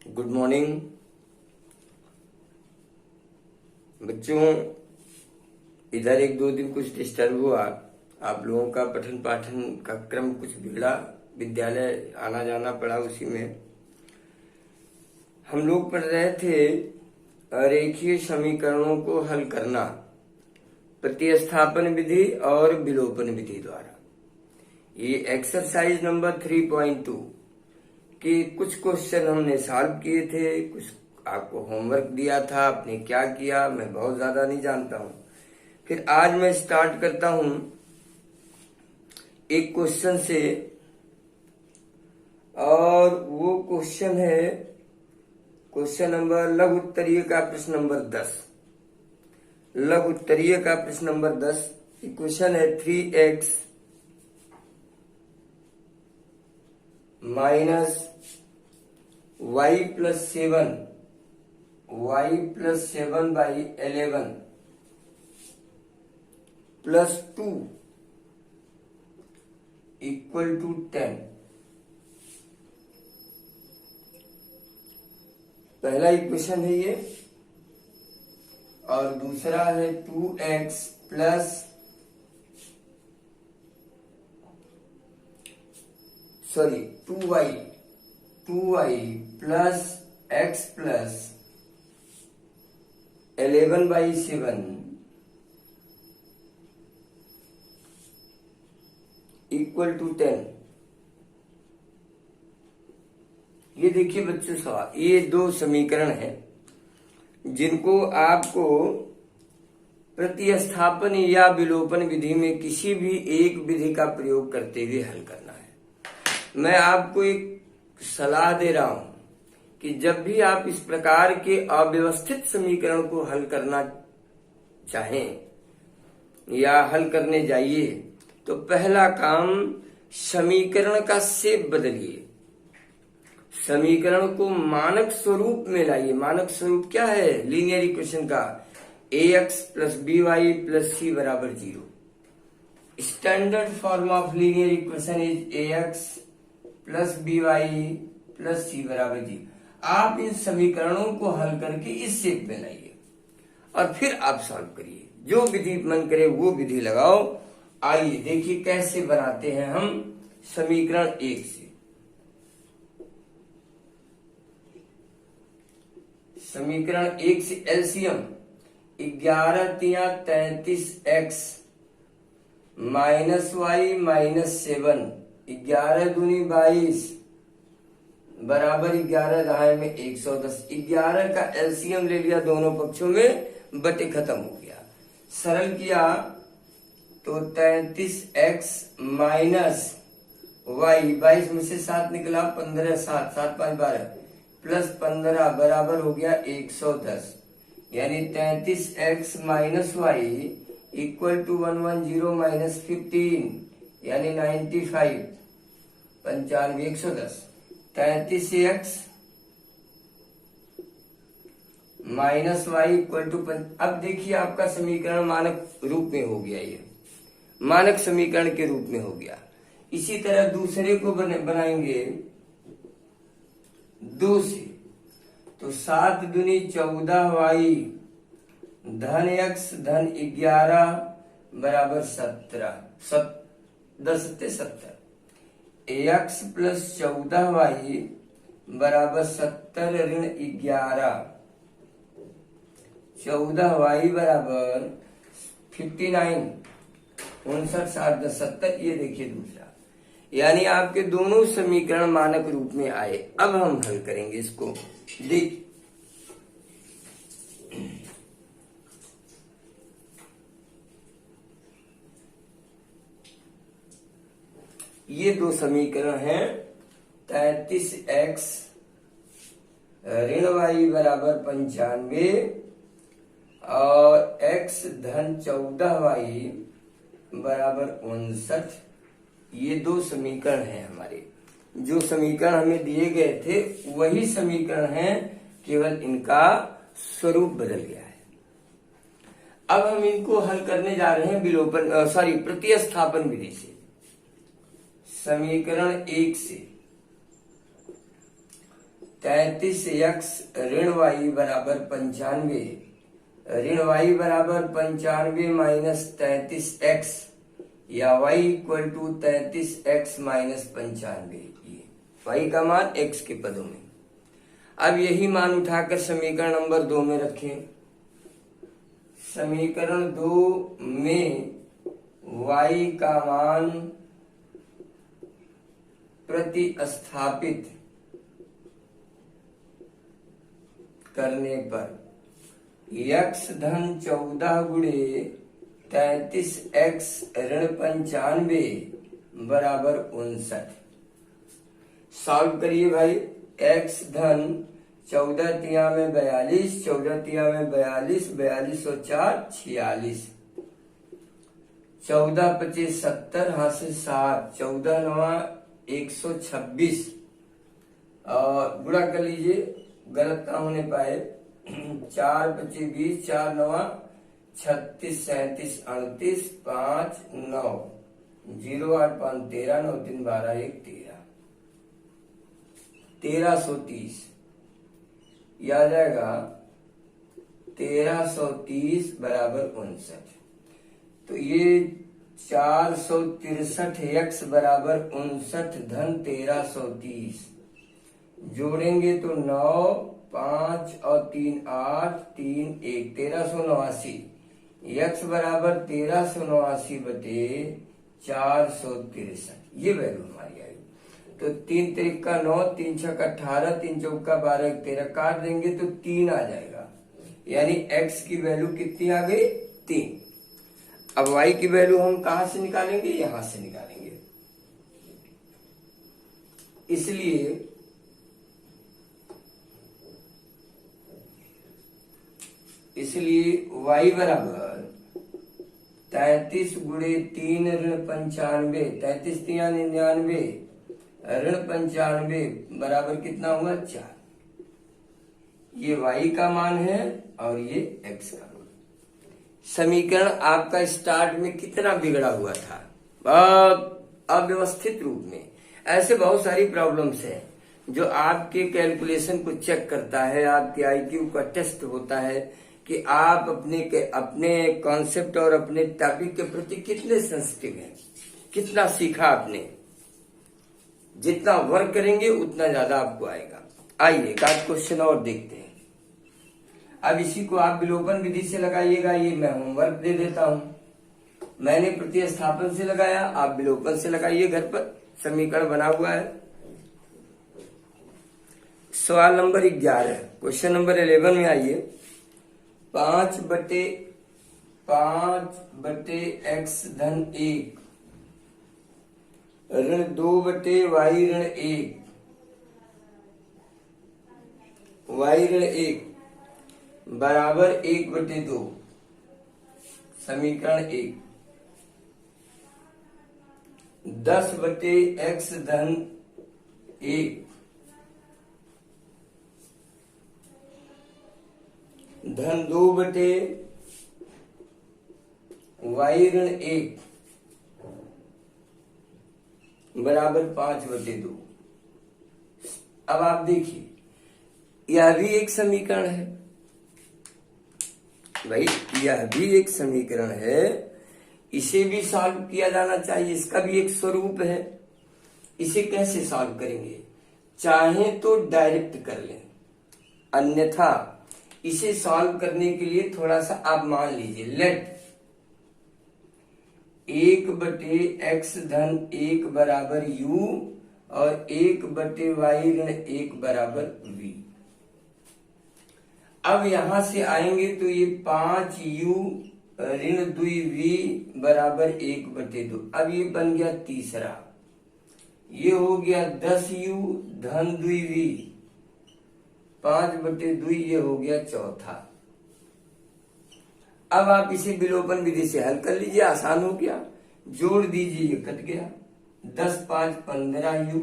Good morning बच्चों। इधर एक दो दिन कुछ डिस्टर्ब हुआ, आप लोगों का पठन पाठन का क्रम कुछ बिगड़ा, विद्यालय आना जाना पड़ा। उसी में हम लोग पढ़ रहे थे रेखीय समीकरणों को हल करना प्रतिस्थापन विधि और विलोपन विधि द्वारा। ये एक्सरसाइज नंबर 3.2 कि कुछ क्वेश्चन हमने सॉल्व किए थे, कुछ आपको होमवर्क दिया था, आपने क्या किया मैं बहुत ज्यादा नहीं जानता हूं। फिर आज मैं स्टार्ट करता हूं एक क्वेश्चन से, और वो क्वेश्चन है क्वेश्चन नंबर लघु उत्तरीय का प्रश्न नंबर 10। लघु उत्तरीय का प्रश्न नंबर 10 क्वेश्चन है 3x minus y plus 7 by 11 plus 2 equal to 10। पहला इक्वेशन है ये, और दूसरा है 2x plus 2y plus x plus 11 by 7 equal to 10। ये देखिए बच्चों सवाल, ये दो समीकरण हैं जिनको आपको प्रतिस्थापन या विलोपन विधि में किसी भी एक विधि का प्रयोग करते हुए हल करना है। मैं आपको एक सलाह दे रहा हूं कि जब भी आप इस प्रकार के अव्यवस्थित समीकरण को हल करना चाहें या हल करने जाइए तो पहला काम समीकरण का शेप बदलिए, समीकरण को मानक स्वरूप में लाइए। मानक स्वरूप क्या है लीनियर इक्वेशन का? ax plus by plus c बराबर 0। Standard form of linear equation is ax plus by plus c बराबर 0। आप इन समीकरणों को हल करके इस शेप में लाइए और फिर आप सॉल्व करिए। जो विधि मन करे वो विधि लगाओ। आइए देखिए कैसे बनाते हैं हम समीकरण 1 से। समीकरण 1 से एलसीएम 11 तिया 33x माइनस y माइनस 7, 11 दूनी 22 बराबर 11 दहाई में 110। 11 का एलसीएम ले लिया दोनों पक्षों में, बटे खत्म हो गया। सरल किया तो 33x माइनस y, 22 में से 7 निकला, 15 7 7 5 12 प्लस 15 बराबर हो गया 110। यानी 33x minus y equal to 110 minus 15 यानी 95, 95 110। 33x minus y equal to. अब देखिए आपका समीकरण मानक रूप में हो गया, ये मानक समीकरण के रूप में हो गया। इसी तरह दूसरे को बनाएंगे 2 से, तो 7 दूनी 14y धन x धन 11 बराबर 17, 10 70। ax प्लस 14y बराबर 70 ऋण 11, 14y बराबर 59, 59 7 10 70। ये देखिए दूसरा, यानी आपके दोनों समीकरण मानक रूप में आए। अब हम हल करेंगे इसको। देख ये दो समीकरण हैं, 33x ऋण y बराबर 95 और x धन 14y बराबर 59। ये दो समीकरण हैं हमारे। जो समीकरण हमें दिए गए थे वही समीकरण हैं, केवल इनका स्वरूप बदल गया है। अब हम इनको हल करने जा रहे हैं प्रतिस्थापन विधि से। समीकरण 1 से 33x ऋण y बराबर 95, ऋण y बराबर 95 माइनस 33x या y equal to 33x minus 95, ये y का मान x के पदों में। अब यही मान उठाकर समीकरण नंबर 2 में रखें। समीकरण 2 में y का मान प्रतिस्थापित करने पर x धन 14 गुणे 33x ऋण 95 बराबर 59। सॉल्व करिए भाई। x धन 14 तिया में 42, 14 तिया में 42, 42 और 4 46, 14 25 70, हाथ से 7, 14 9 126 और गुणा कर लीजिए, गलत ना होने पाए। 4 25 20, 4 9 36 37 38, 5 9 0 8 5 13, 9 3 12 1 13, 1330 यह आ जाएगा 1330 बराबर 59। तो ये 463x बराबर 59 धन 1330 जोड़ेंगे तो 9 5 और 3 8 3 1 1389, x बराबर 1389 बटे 463, ये वैल्यू हमारी आई। तो 3 तिरिका 9, 3 छक्का 18, 3 चौका 12 1 13 काट देंगे तो 3 आ जाएगा, यानी x की वैल्यू कितनी आ गई? 3। अब y की वैल्यू हम कहां से निकालेंगे? यहां से निकालेंगे। इसलिए y बराबर 33 गुणे 3 ऋण 95, 33 तिया 99 ऋण 95 बराबर कितना हुआ? 4। ये y का मान है और ये x का मान। समीकरण आपका स्टार्ट में कितना बिगड़ा हुआ था, अव्यवस्थित रूप में। ऐसे बहुत सारी प्रॉब्लम्स हैं जो आपके कैलकुलेशन को चेक करता है, आपके आईक्यू का टेस्ट होता है कि आप अपने कॉन्सेप्ट और अपने टॉपिक के प्रति कितने सेंसिटिव हैं, कितना सीखा आपने। जितना वर्क करेंगे उतना ज्यादा आपको आएगा। आइए एक आध क्वेश्चन और देखते हैं। अब इसी को आप विलोपन विधि से लगाइएगा, ये मैं होमवर्क दे देता हूं। मैंने प्रतिस्थापन से लगाया, आप विलोपन से लगाइए घर पर, समीकरण बना हुआ है। सवाल नंबर 11, क्वेश्चन नंबर 11 में आइए। 5 बटे x धन 1 ऋण 2 बटे y ऋण 1, y ऋण 1 बराबर 1 बटे 2, समीकरण 1। 10 बटे x धन 1 धन 2 बटे y ऋण 1 बराबर 5 बटे 2। अब आप देखिए, यह भी एक समीकरण है भाई, यह भी एक समीकरण है, इसे भी सॉल्व किया जाना चाहिए। इसका भी एक स्वरूप है। इसे कैसे सॉल्व करेंगे? चाहे तो डायरेक्ट कर लें, अन्यथा इसे सॉल्व करने के लिए थोड़ा सा आप मान लीजिए, लेट 1 बटे x धन 1 बराबर u और 1 बटे y ऋण 1 बराबर v। अब यहां से आएंगे तो ये 5u ऋण 2v बराबर 1 बटे 2। अब ये बन गया तीसरा, ये हो गया 10u धन 2v 5 बटे 2, ये हो गया चौथा। अब आप इसे विलोपन विधि से हल कर लीजिए, आसान हो गया। जोड़ दीजिए, ये कट गया। 10 5 15u,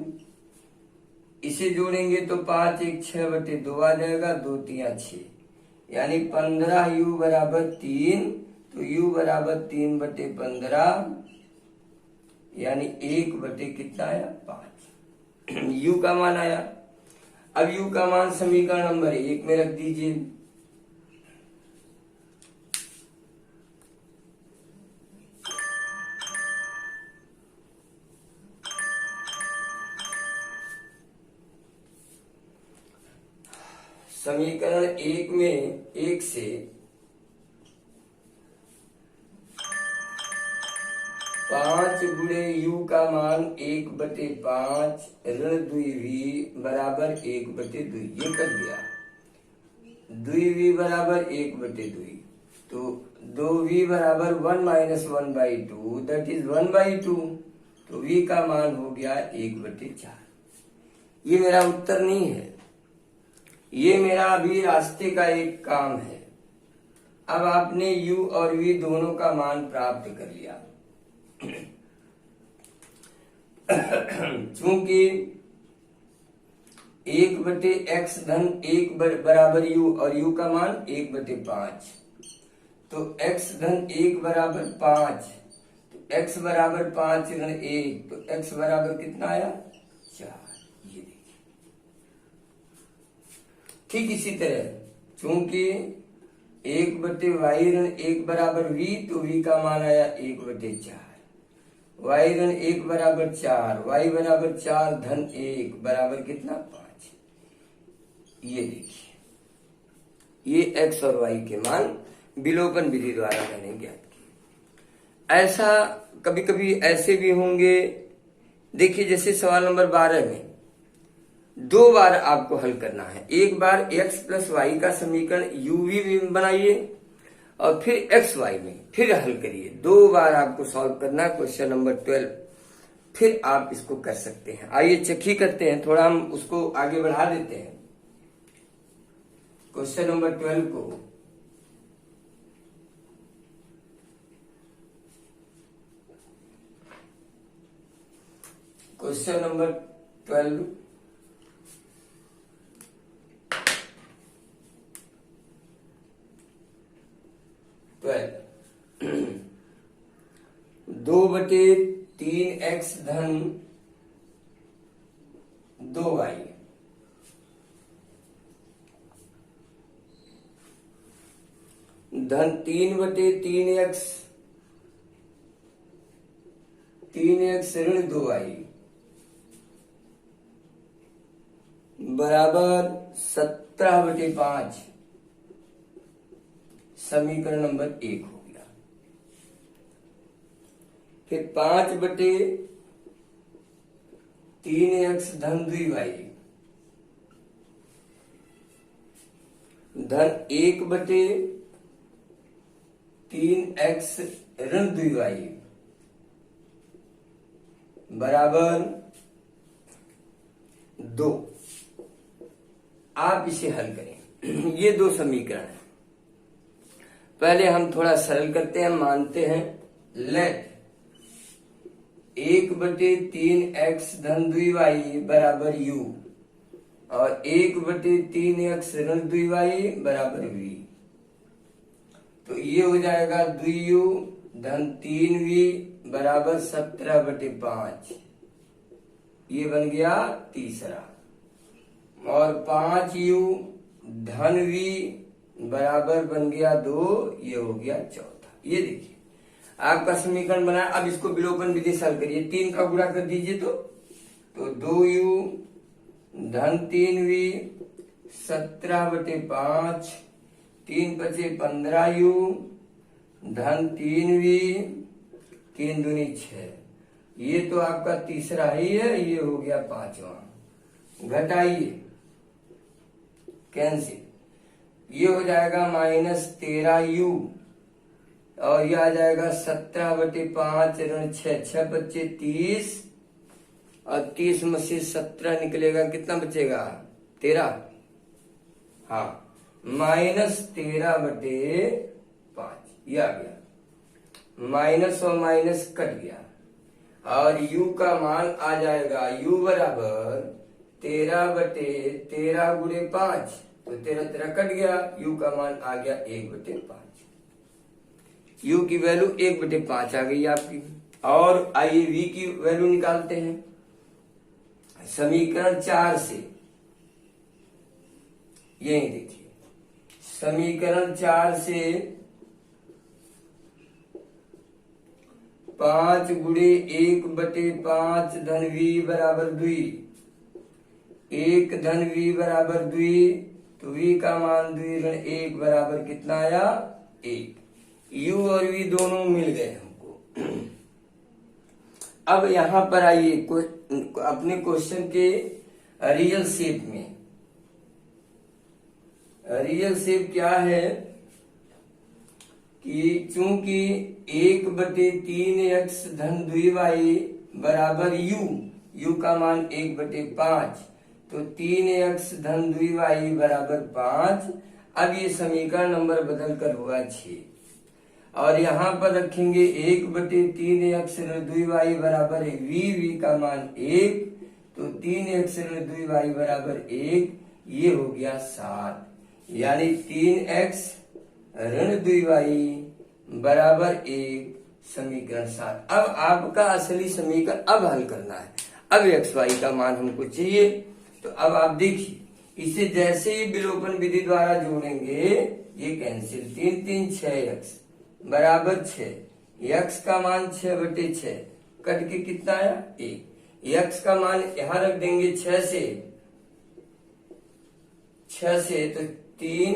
इसे जोड़ेंगे तो 5 1 6 बटे 2 आ जाएगा, 2 3 6, यानी 15u बराबर 3, तो u बराबर 3 बटे 15, यानी 1 बटे कितना आया? 5 u का मान आया। अब u का मान समीकरण नंबर 1 में रख दीजिए। समीकरण 1 में 1 से 5 गुणे u का मान 1/5 ऋण 2v बराबर 1/2 ये कर दिया। 2v बराबर 1/2 तो 2v बराबर 1 - 1/2 दैट इज 1/2 तो v का मान हो गया 1/4। ये मेरा उत्तर नहीं है, ये मेरा अभी रास्ते का एक काम है। अब आपने u और v दोनों का मान प्राप्त कर लिया। चूंकि 1/x धन 1 बराबर u और u का मान 1/5 तो x धन 1 बराबर 5 तो x बराबर 5 ऋण 1 तो x बराबर कितना आया 4। ये देखिए ठीक इसी तरह चूंकि 1/y ऋण 1 बराबर v तो v का मान आया 1/4 y ऋण 1 बराबर 4 y बराबर 4 धन 1 बराबर कितना 5। ये देखिए ये x और y के मान विलोपन विधि द्वारा मैंने ज्ञात किए। ऐसा कभी कभी ऐसे भी होंगे, देखिए जैसे सवाल नंबर 12 में 2 बार आपको हल करना है। एक बार x प्लस वाई का समीकरण uv में बनाइए और फिर एक्स वाई में फिर हल करिए। 2 बार आपको सॉल्व करना है क्वेश्चन नंबर 12, फिर आप इसको कर सकते हैं। आइए चेक करते हैं, थोड़ा हम उसको आगे बढ़ा देते हैं क्वेश्चन नंबर 12 को। क्वेश्चन नंबर 12 2/3x धन 2y धन 3/3x 3x ऋण 2y बराबर 17/5 समीकरण नंबर 1 हो गया। फिर 5/3x धन 2y धन 1/3x ऋण 2y बराबर 2। आप इसे हल करें। ये 2 समीकरण है। पहले हम थोड़ा सरल करते हैं, मानते हैं लेट 1/3x धन 2y बराबर u और 1/3x ऋण 2y बराबर v। तो ये हो जाएगा 2u धन 3v बराबर 17/5। ये बन गया तीसरा। और 5u धन v बराबर बन गया 2, ये हो गया चौथा। ये देखिए आपका समीकरण बना। अब इसको विलोपन विधि से हल करिए। 3 का गुणा कर दीजिए तो 2u धन 3v 17/5 3 × 5 = 15u धन 3v 3 दूनी 6। ये तो आपका तीसरा ही है, ये हो गया 5वां। घटाइए कैंसिल, ये हो जाएगा -13u और ये आ जाएगा 17/5 ऋण 6 6 बच्चे 30 और 30 में से 17 निकलेगा, कितना बचेगा 13। हाँ -13/5 ये आ गया। माइनस और माइनस कट गया और u का मान आ जाएगा u बराबर 13/13 गुणे 5 तो 13 कट गया, u का मान आ गया 1/5। u की वैल्यू 1/5 आ गई आपकी। और आइए v की वैल्यू निकालते हैं। समीकरण 4 से यही देखिए, समीकरण 4 से 5 गुणे 1/5 धन v बराबर 2, 1 धन v बराबर 2, तो v का मान 2 ऋण 1 बराबर कितना आया? 1। u और v दोनों मिल गए हमको। अब यहां पर आइए अपने क्वेश्चन के रियल शेप में। रियल शेप क्या है कि चूंकि 1/3x धन 2y बराबर u का मान 1/5, तो 3x धन 2y बराबर 5। अब ये समीकरण नंबर बदल कर हुआ 6, और यहाँ पर रखेंगे 1/3x ऋण 2y बराबर v का मान 1, तो 3x ऋण 2y बराबर 1, ये हो गया 7, यानी 3x ऋण 2y बराबर 1, समीकरण 7। अब आपका असली समीकरण अब हल करना है। अब xy का मान हमको चाहिए, तो अब आप देखिए, इसे जैसे ही विलोपन विधि द्वारा जोड़ेंगे ये कैंसिल, 3 3 6x बराबर 6, x का मान 6/6, कट के कितना आया? 1। x का मान यहां रख देंगे 6 से, तो 3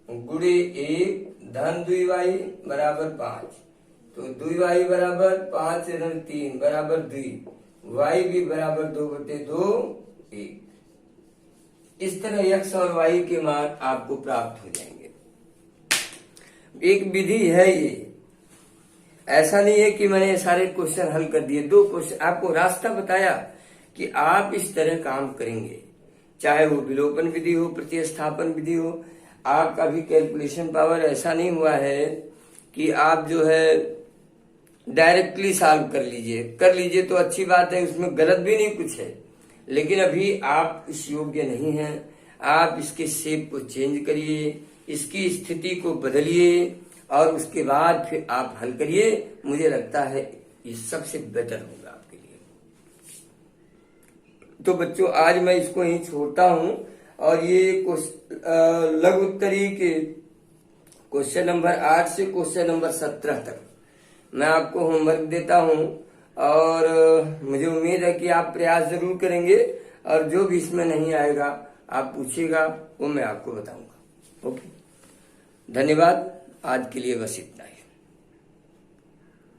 गुणे 1 धन 2y बराबर 5, तो 2y बराबर 5 ऋण 3 बराबर 2, y भी बराबर 2/2, 1। इस तरह x और y के मान आपको प्राप्त हो जाएंगे। एक विधि है ये, ऐसा नहीं है कि मैंने सारे क्वेश्चन हल कर दिए। 2 क्वेश्चन आपको रास्ता बताया कि आप इस तरह काम करेंगे, चाहे वो विलोपन विधि हो, प्रतिस्थापन विधि हो। आपका भी कैलकुलेशन पावर ऐसा नहीं हुआ है कि आप जो है डायरेक्टली सॉल्व कर लीजिए तो अच्छी बात है, उसमें गलत भी नहीं कुछ है, लेकिन अभी आप इस योग्य नहीं हैं। आप इसके शेप को चेंज करिए, इसकी स्थिति को बदलिए, और उसके बाद फिर आप हल करिए। मुझे लगता है ये सबसे बेटर होगा आपके लिए। तो बच्चों, आज मैं इसको यहीं छोड़ता हूं, और ये लघु उत्तरी के क्वेश्चन नंबर 8 से क्वेश्चन नंबर 17 तक मैं आपको होमवर्क देता हूं, और मुझे उम्मीद है कि आप प्रयास जरूर करेंगे, और जो भी इसमें नहीं आएगा आप पूछिएगा, वो मैं आपको बताऊंगा। ओके, धन्यवाद। आज के लिए बस इतना ही।